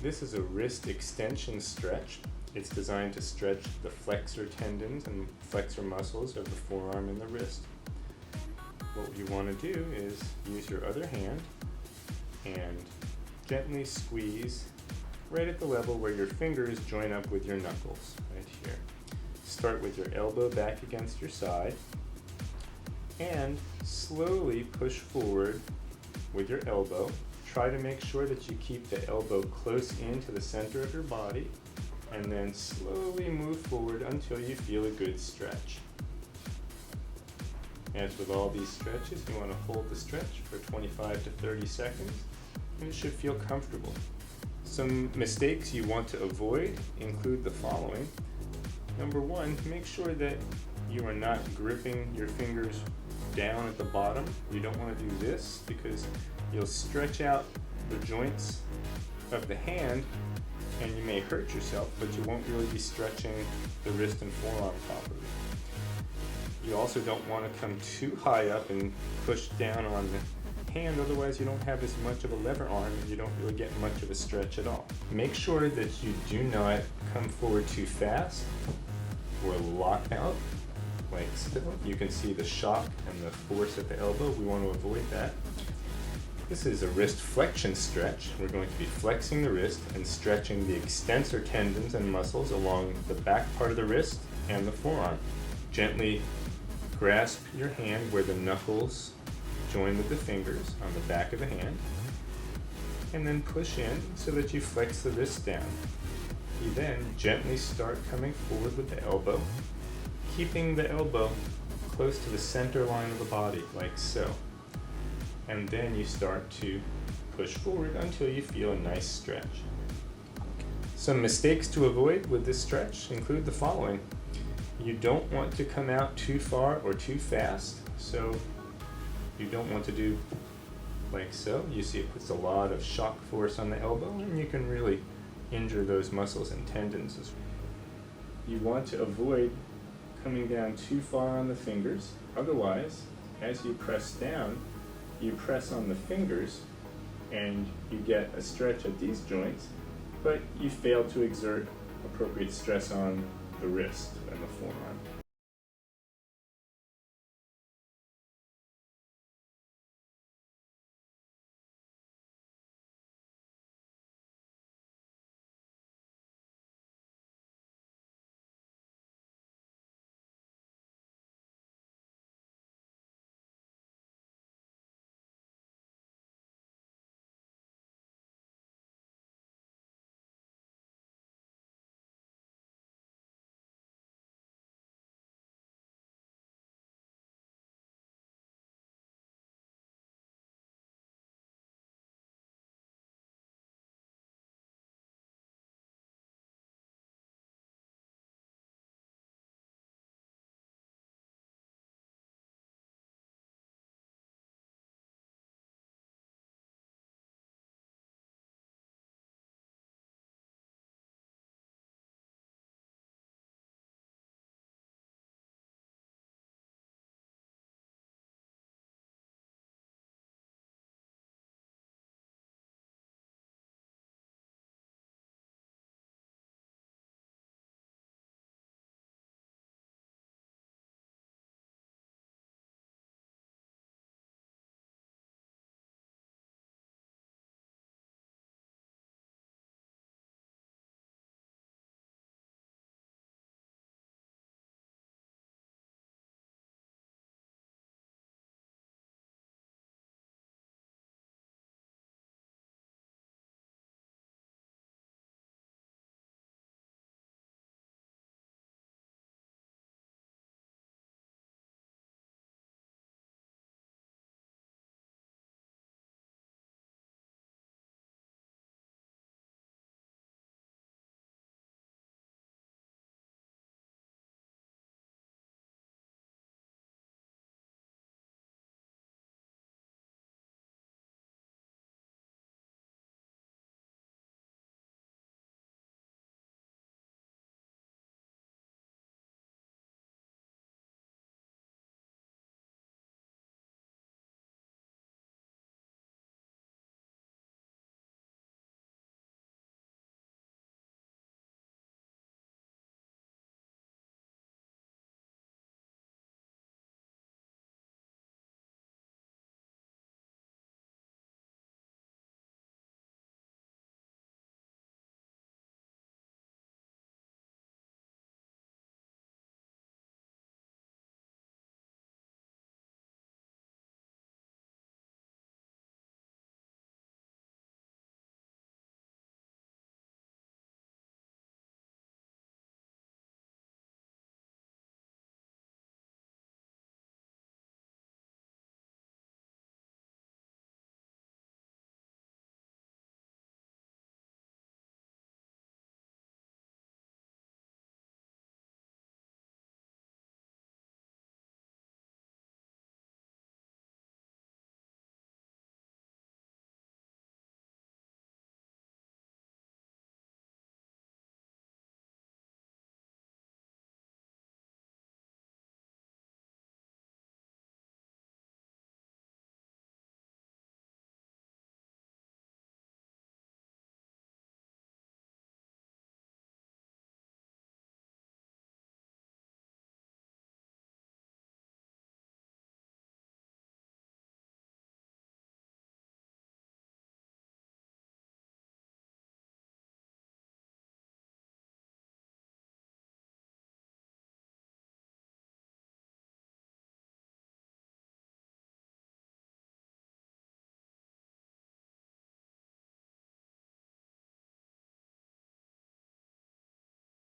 This is a wrist extension stretch. It's designed to stretch the flexor tendons and flexor muscles of the forearm and the wrist. What you want to do is use your other hand and gently squeeze right at the level where your fingers join up with your knuckles, right here. Start with your elbow back against your side and slowly push forward with your elbow. Try to make sure that you keep the elbow close into the center of your body, and then slowly move forward until you feel a good stretch. As with all these stretches, you want to hold the stretch for 25 to 30 seconds, and it should feel comfortable. Some mistakes you want to avoid include the following. Number one, make sure that you are not gripping your fingers down at the bottom. You don't want to do this because you'll stretch out the joints of the hand and you may hurt yourself, but you won't really be stretching the wrist and forearm properly. You also don't want to come too high up and push down on the hand, otherwise you don't have as much of a lever arm and you don't really get much of a stretch at all. Make sure that you do not come forward too fast or lock out like so. You can see the shock and the force at the elbow. We want to avoid that. This is a wrist flexion stretch. We're going to be flexing the wrist and stretching the extensor tendons and muscles along the back part of the wrist and the forearm. Gently grasp your hand where the knuckles join with the fingers on the back of the hand, and then push in so that you flex the wrist down. You then gently start coming forward with the elbow, keeping the elbow close to the center line of the body, like so. And then you start to push forward until you feel a nice stretch. Some mistakes to avoid with this stretch include the following. You don't want to come out too far or too fast, so you don't want to do like so. You see it puts a lot of shock force on the elbow and you can really injure those muscles and tendons as well. You want to avoid coming down too far on the fingers. Otherwise, as you press down, you press on the fingers and you get a stretch at these joints, but you fail to exert appropriate stress on the wrist and the forearm.